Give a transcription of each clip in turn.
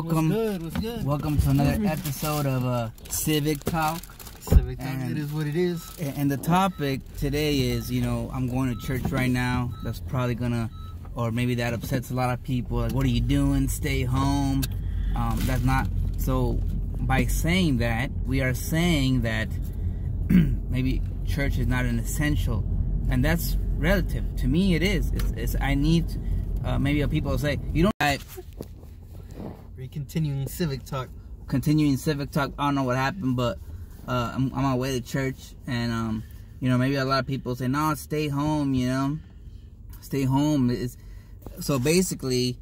welcome. What's good? Welcome to another episode of Civic Talk. Civic Talk, it is what it is. And the topic today is, I'm going to church right now. That's probably gonna, or maybe that upsets a lot of people. Like, what are you doing? Stay home. That's not, so by saying that, we are saying that maybe church is not an essential. And that's relative. To me, it is. I need, maybe people will say, you don't. We're continuing Civic Talk. Continuing Civic Talk. I don't know what happened, but I'm on my way to church, and maybe a lot of people say, "No, stay home." Stay home. So basically,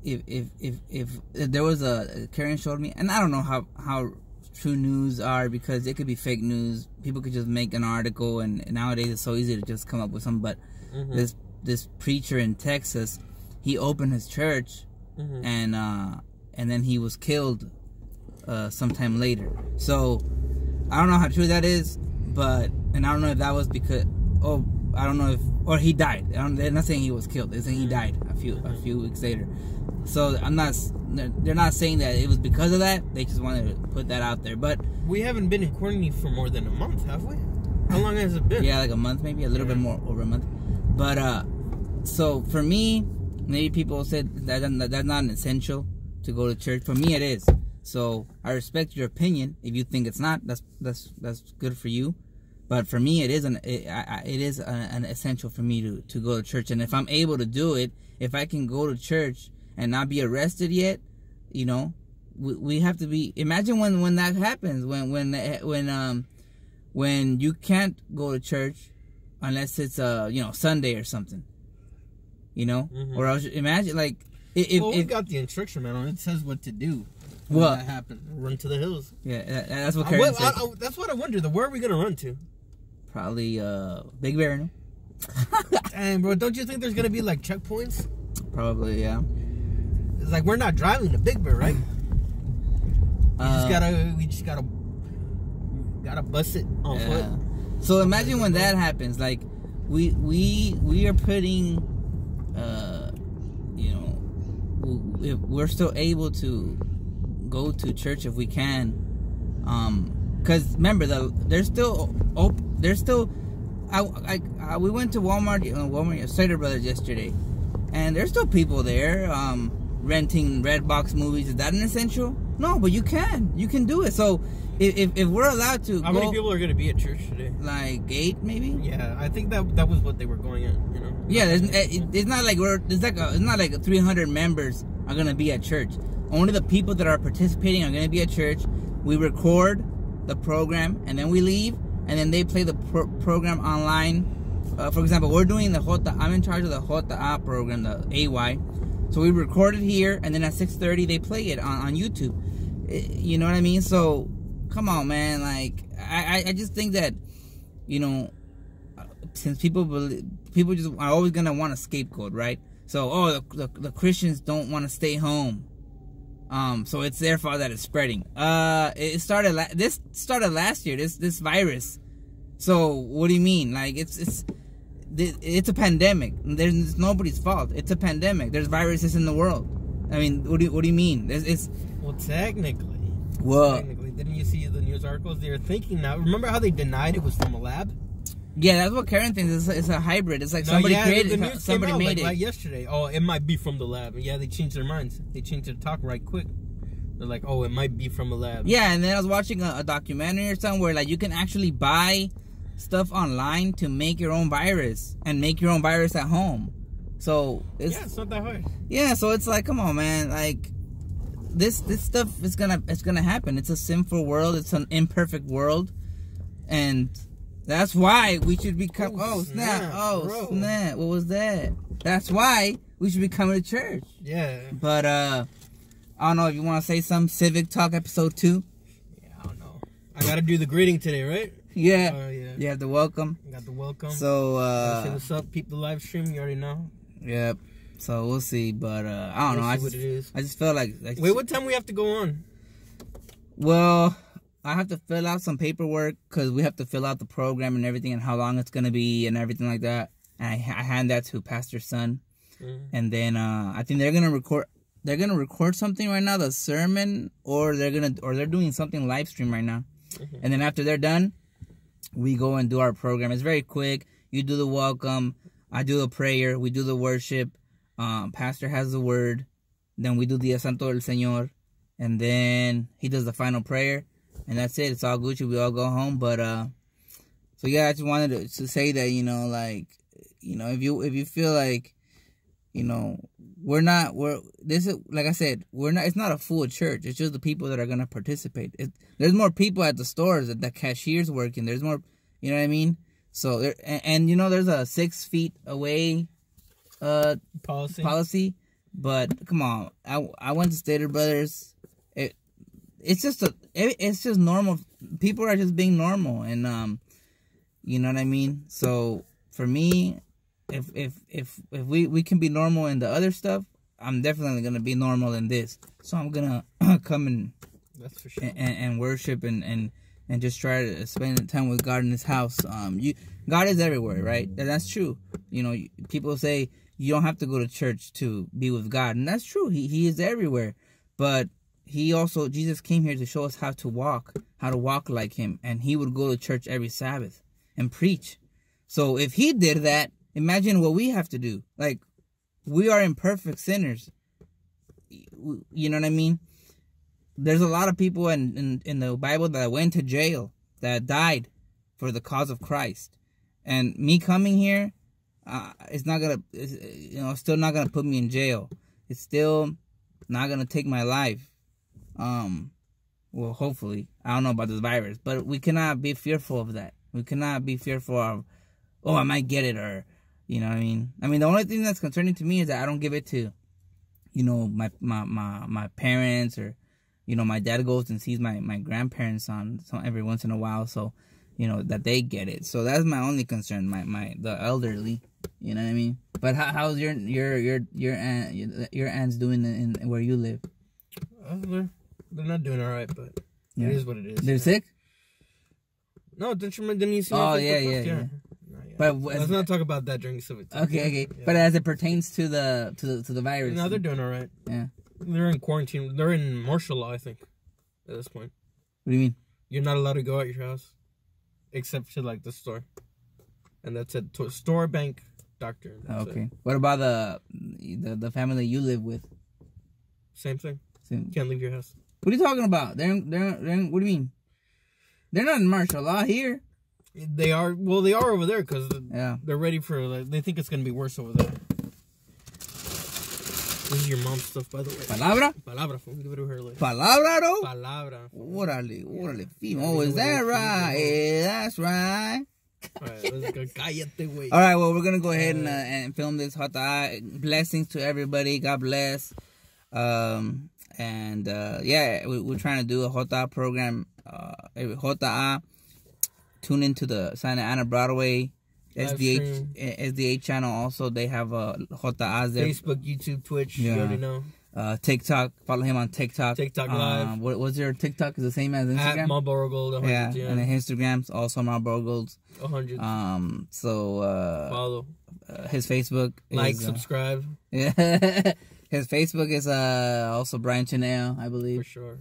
if there was Karen showed me, and I don't know how true news are, because it could be fake news. People could just make an article, and nowadays it's so easy to just come up with something. But this preacher in Texas, he opened his church, and then he was killed sometime later. So I don't know how true that is, and I don't know if that was because I don't know if, or he died. They're not saying he was killed. They're saying he died a few weeks later. So they're not saying that it was because of that. They just wanted to put that out there. But we haven't been in quarantine for more than a month, have we? How long has it been? Yeah, like a month, maybe a little bit more, over a month. But so for me, maybe people said that's not an essential to go to church. For me, it is. So I respect your opinion. If you think it's not, that's good for you. But for me, it is an essential for me to go to church. And if I'm able to do it, if I can go to church and not be arrested yet, we have to be. Imagine when that happens, when you can't go to church unless it's Sunday or something, or else imagine like. We got the instruction manual. It says what to do when that happens. Run to the hills. Yeah, that's what Karen said. That's what I wonder. Where are we going to run to? Probably Big Bear, no? Dang, bro, don't you think there's going to be like checkpoints? Probably, yeah. It's like we're not driving to Big Bear, right? We just gotta bust it on foot. So imagine when that happens. Like we are putting if we're still able to go to church if we can, because remember there's still we went to Walmart Slater Brothers yesterday, and there's still people there renting Redbox movies. Is that an essential? No, but you can do it. So if we're allowed to, how many people are going to be at church today? Like 8, maybe. Yeah, I think that was what they were going at. Yeah, it's not like it's not like 300 members are gonna be at church. Only the people that are participating are gonna be at church. We record the program and then we leave, and then they play the program online. For example, we're doing the Jota. I'm in charge of the Jota program, the AY. So we record it here, and then at 6:30 they play it on YouTube. You know what I mean? So come on, man. Like I just think that since people just are always gonna want a scapegoat, right? So the Christians don't want to stay home, so it's their fault that it's spreading. This started last year. This virus. So what do you mean? Like it's a pandemic. There's nobody's fault. It's a pandemic. There's viruses in the world. I mean, what do you mean? Well, technically. What? Technically, didn't you see the news articles? They're thinking now. Remember how they denied it was from a lab? Yeah, that's what Karen thinks. It's a hybrid. It's like somebody created it. Somebody made it. Like yesterday. Oh, it might be from the lab. And yeah, they changed their minds. They changed their talk right quick. They're like, oh, it might be from a lab. Yeah, and then I was watching a documentary or something where like you can actually buy stuff online to make your own virus and make your own virus at home. So it's not that hard. Yeah, so it's like, come on, man. Like this stuff is gonna happen. It's a sinful world. It's an imperfect world, and that's why we should be coming. Oh snap! Snap! What was that? That's why we should be coming to church. Yeah. But I don't know if you want to say some Civic Talk episode 2. Yeah, I don't know. I gotta do the greeting today, right? Yeah. You have the welcome. I got the welcome. So say what's up, peep the live stream. You already know. Yep. So we'll see, but I don't know. I just feel like wait, what time we have to go on? Well, I have to fill out some paperwork because we have to fill out the program and everything and how long it's gonna be and everything like that. And I hand that to Pastor's son, and then I think they're gonna record. they're gonna record something right now, the sermon, or they're doing something live stream right now, and then after they're done, we go and do our program. It's very quick. You do the welcome, I do the prayer, we do the worship. Pastor has the word, then we do Dia Santo del Señor, and then he does the final prayer, and that's it. It's all Gucci. We all go home. But so yeah, I just wanted to say that, you know, like, you know, if you feel like, you know, this is, like I said, it's not a full church. It's just the people that are gonna participate. There's more people at the stores, the cashiers working. There's more, you know what I mean? So and you know, there's a 6 feet away policy. But come on, I went to Stater Brothers. It's just normal. People are just being normal, and you know what I mean. So for me, if we can be normal in the other stuff, I'm definitely gonna be normal in this. So I'm gonna come and, that's for sure, and worship and just try to spend time with God in His house. God is everywhere, right? And that's true. You know, people say you don't have to go to church to be with God, and that's true. He is everywhere, but Jesus came here to show us how to walk like Him, and He would go to church every Sabbath and preach. So if He did that, imagine what we have to do. Like, we are imperfect sinners. You know what I mean? There's a lot of people in the Bible that went to jail, that died for the cause of Christ. And me coming here, it's still not gonna put me in jail. It's still not gonna take my life. Well, hopefully. I don't know about this virus, but we cannot be fearful of that. We cannot be fearful of, oh, I might get it, or, you know what I mean? I mean, the only thing that's concerning to me is that I don't give it to, you know, my parents, or, you know, my dad goes and sees my grandparents every once in a while, so, you know, that they get it. So that's my only concern, the elderly, you know what I mean? But how's your aunts doing in where you live? They're not doing all right, but it is what it is. They're sick? No, didn't you see? Oh, yeah. But let's not talk about that during Civic. Okay. Yeah. But as it pertains to the virus, no, they're doing all right. Yeah, they're in quarantine. They're in martial law, I think, at this point. What do you mean? You're not allowed to go out your house, except to like the store, and that's it. To a store, bank, doctor. Okay. It. What about the family you live with? Same thing. You can't leave your house. What are you talking about? They're what do you mean? They're not in martial law here. They are. Well, they are over there because they're ready for. Like, they think it's gonna be worse over there. This is your mom's stuff, by the way. Palabra. Give it to her. Like. Palabra, no? Palabra. Órale. Oh, is that right? Yeah, that's right. Alright, let's go. Cállate, güey. Alright, well, we're gonna go ahead and film this. Blessings to everybody. God bless. We're trying to do a Jota program. Jota. Tune into the Santa Ana Broadway SDA channel. Also, they have Jota there. Facebook, YouTube, Twitch. You already know. TikTok. Follow him on TikTok. TikTok Live. What's your TikTok? Is the same as Instagram? At Marlboro Gold 100. Yeah, and then Instagram's also Marlboro Gold's 100. Follow. His Facebook. Subscribe. Yeah. His Facebook is also Brian Chanel, I believe. For sure.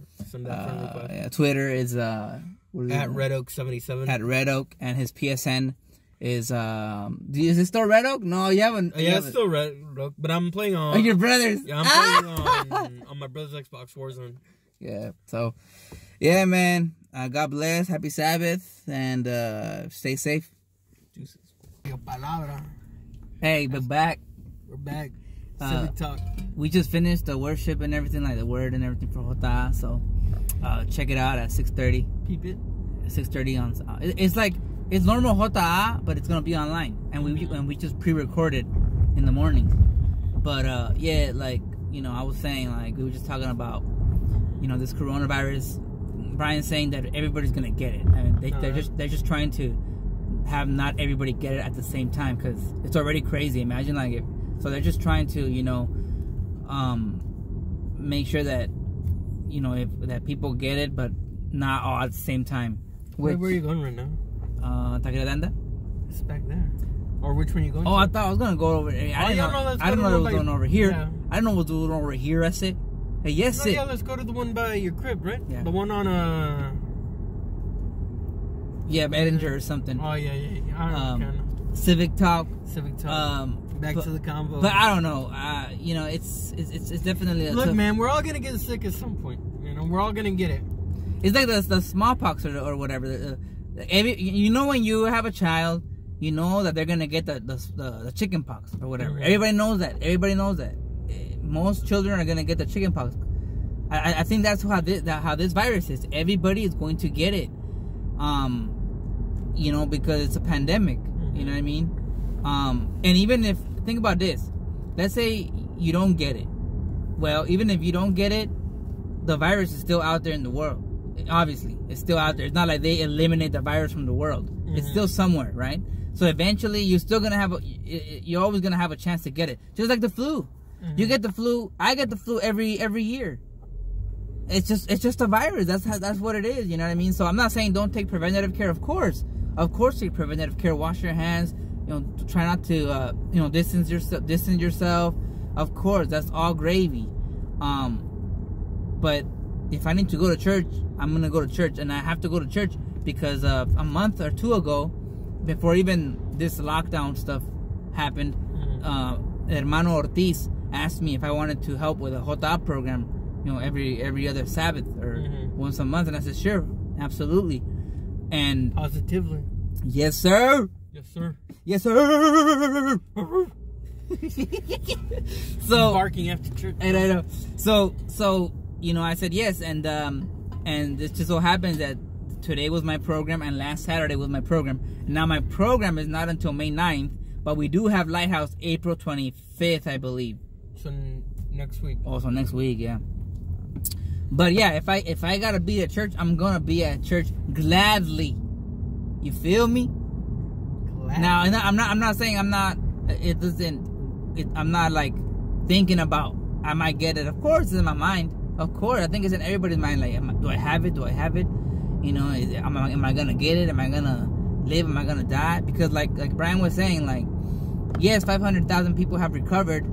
Twitter is at Red Oak 77. At Red Oak, and his PSN is it still Red Oak? No, you haven't. It's still Red Oak, but I'm playing on. Your brothers. Yeah, I'm playing on my brother's Xbox Warzone. Yeah. So, yeah, man. God bless. Happy Sabbath, and stay safe. Deuces. Palabra. Hey, we're back. We're back. Civic Talk. We just finished the worship and everything, like the word and everything for Jota. So check it out at 6:30. Peep it. 6:30 on. It's normal Jota, but it's gonna be online, and we just pre-recorded in the morning. But I was saying, like, we were just talking about, this coronavirus. Brian's saying that everybody's gonna get it. I mean, they're just trying to have not everybody get it at the same time, because it's already crazy. Imagine so they're just trying to, make sure that, that people get it, but not all at the same time. Where are you going right now? Taquiradanda? It's back there. Or which one you going to? Oh, I thought I was gonna go over there. I didn't know it was going over here. Yeah. I didn't know it was going over here. I said, hey, yes, yeah, let's go to the one by your crib, right? Yeah. The one on yeah, Edinger or something. Oh yeah. I don't know. Civic Talk. Back to the combo. But I don't know. You know, it's definitely. Look, man, we're all gonna get sick at some point. You know, we're all gonna get it. It's like the smallpox or whatever. You know, when you have a child, you know that they're gonna get the chicken pox or whatever. Mm-hmm. Everybody knows that. Everybody knows that. Most children are gonna get the chicken pox. I think that's how this virus is. Everybody is going to get it. You know, because it's a pandemic. Mm-hmm. You know what I mean? And even if, think about this, let's say you don't get it. Well, even if you don't get it, the virus is still out there in the world. Obviously, it's still out there. It's not like they eliminate the virus from the world. Mm-hmm. It's still somewhere, right? So eventually, you're still gonna have you're always gonna have a chance to get it. Just like the flu, you get the flu. I get the flu every year. It's just a virus. That's what it is. You know what I mean? So I'm not saying don't take preventative care. Of course, take preventative care. Wash your hands. You know, try not to distance yourself. Of course, that's all gravy. But if I need to go to church, I'm gonna go to church, and I have to go to church because a month or two ago, before even this lockdown stuff happened, Hermano Ortiz asked me if I wanted to help with a Jota program, you know, every other Sabbath or once a month, and I said sure, absolutely, and positively, yes sir. Yes, sir. Yes, sir. So barking after church. And I know. So you know, I said yes, and it just so happens that today was my program, and last Saturday was my program. Now my program is not until May 9th, but we do have Lighthouse April 25th, I believe. So next week. Also next week, yeah. But yeah, if I gotta be at church, I'm gonna be at church gladly. You feel me? Now, I'm not saying I'm not. I'm not like thinking about I might get it. Of course, it's in my mind. Of course, I think it's in everybody's mind. Like, do I have it? Do I have it? You know, am I gonna get it? Am I gonna live? Am I gonna die? Because like Brian was saying, like, yes, 500,000 people have recovered,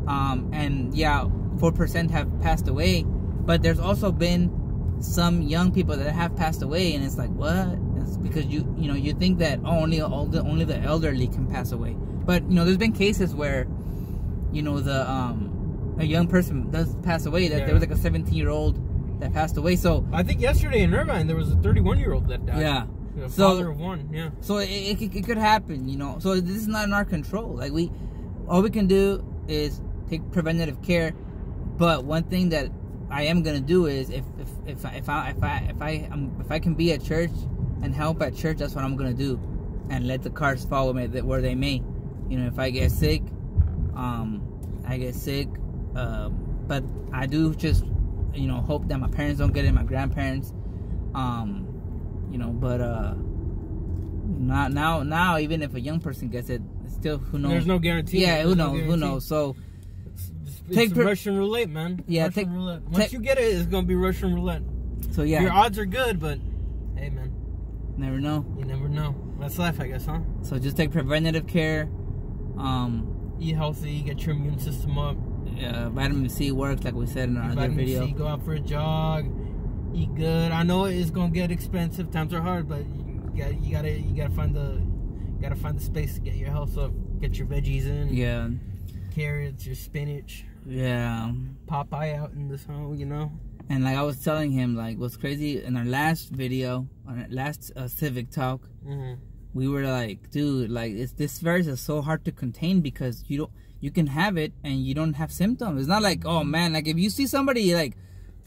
and yeah, 4% have passed away. But there's also been some young people that have passed away, and it's like, what? It's because you think that only the elderly can pass away. But you know, there's been cases where, you know, a young person does pass away. That there was like a 17-year-old that passed away. So I think yesterday in Irvine there was a 31-year-old that died. Yeah. Father of one. Yeah. So it could happen, you know. So this is not in our control. Like all we can do is take preventative care. But one thing that I am gonna do is if I can be at church and help at church, that's what I'm gonna do, and let the cars follow me where they may. You know, if I get sick, I get sick. But I do just, you know, hope that my parents don't get it, my grandparents. You know, but not now. Even if a young person gets it, still, who knows? There's no guarantee. Yeah, who knows? Who knows? So. It's Russian roulette, man. Yeah, Russian roulette. Once you get it, it's gonna be Russian roulette. So yeah, your odds are good, but hey, man, never know. You never know. That's life, I guess, huh? So just take preventative care. Eat healthy. Get your immune system up. Vitamin C works, like we said in our other video. Vitamin C. Go out for a jog. Eat good. I know it's gonna get expensive. Times are hard, but you gotta find the space to get your health up. Get your veggies in. Yeah. Carrots, your spinach. Yeah. Popeye out in this home, you know. And like I was telling him, like, what's crazy in our last video, on our last Civic talk, we were like, dude, like, this virus is so hard to contain because you can have it and you don't have symptoms. It's not like, oh man, like if you see somebody like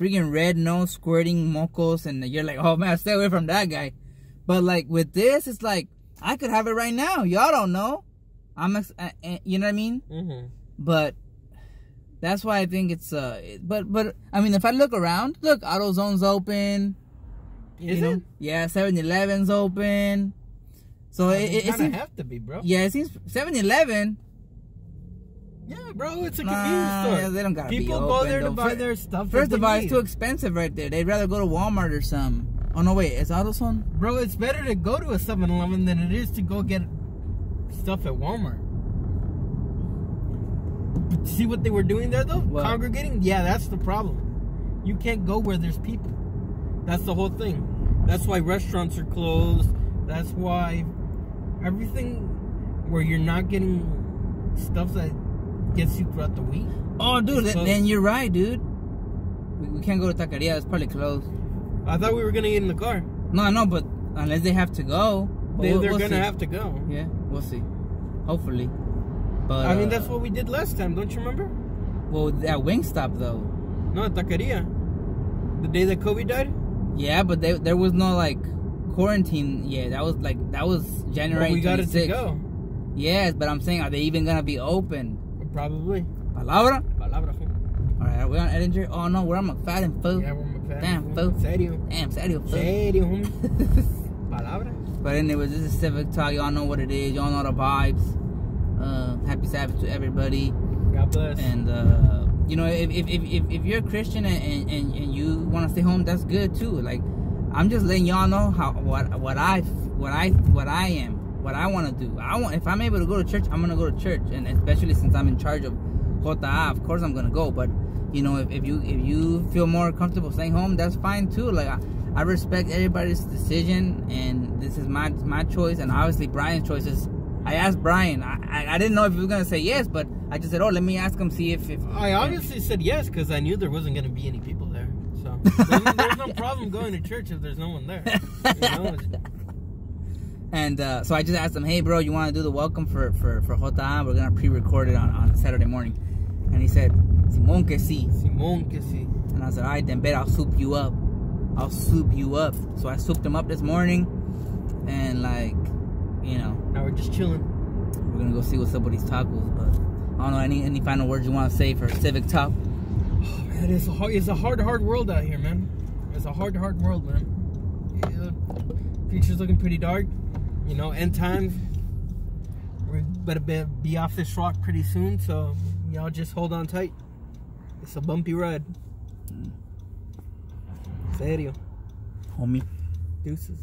freaking red nose squirting mocos and you're like, oh man, stay away from that guy. But like with this, it's like I could have it right now. Y'all don't know. You know what I mean? But that's why I think it's but I mean, if I look around, look, AutoZone's open. Is it? Yeah, 7-Eleven's open. So it seems have to be, bro. Yeah, it seems 7-Eleven. Yeah, bro, it's a convenience store. Yeah, they don't gotta People be open, go there to buy their stuff. First of all, it's too expensive right there. They'd rather go to Walmart or something. Oh no, wait, it's AutoZone? Bro, it's better to go to a 7-Eleven than it is to go get stuff at Walmart. See what they were doing there, though? What? Congregating? Yeah, that's the problem. You can't go where there's people. That's the whole thing. That's why restaurants are closed. That's why everything where you're not getting stuff that gets you throughout the week. Oh, dude, then you're right, dude. We can't go to Taqueria. It's probably closed. I thought we were going to eat in the car. No, but unless they have to go. They're going to have to go. Yeah, we'll see. Hopefully. But I mean, that's what we did last time. Don't you remember? Well, at Wingstop, though. No, at Taqueria. The day that Kobe died? Yeah, but there was no, like, quarantine. Yeah, that was January 26th. We got it to go. Yes, but I'm saying, are they even going to be open? Probably. Palabra? Palabra, fool. Alright, are we on Edinger? Oh, no, we're on McFadden, fool. Yeah, we're on McFadden. Damn, fool. Serio. Damn, serio, fool. Serio, homie. Palabra. But anyways, this is Civic Talk. Y'all know what it is. Y'all know the vibes. Happy Sabbath to everybody. God bless. And you know, if you're a Christian and you want to stay home, that's good too. Like, I'm just letting y'all know what I am, what I want to do. If I'm able to go to church, I'm gonna go to church, and especially since I'm in charge of JA, of course I'm gonna go. But you know, if you feel more comfortable staying home, that's fine too. Like, I respect everybody's decision, and this is my choice, and obviously Brian's choice is. I asked Brian. I didn't know if he was gonna say yes, but I just said, "Oh, let me ask him, see if." I obviously said yes because I knew there wasn't gonna be any people there. So there's no problem going to church if there's no one there. You know? And so I just asked him, "Hey, bro, you want to do the welcome for JA? We're gonna pre-record it on Saturday morning." And he said, "Simón que sí." Simón que sí. And I said, "All right, then, bet I'll soup you up. I'll soup you up." So I souped him up this morning, and like. You know, now we're just chilling. We're gonna go see what's up with these tacos, but I don't know any final words you want to say for Civic Talk. Oh man, it's a hard world out here, man. It's a hard world, man. Yeah, future's looking pretty dark. You know, end times. We're better be off this rock pretty soon, so y'all just hold on tight. It's a bumpy ride. Serio, homie. Deuces.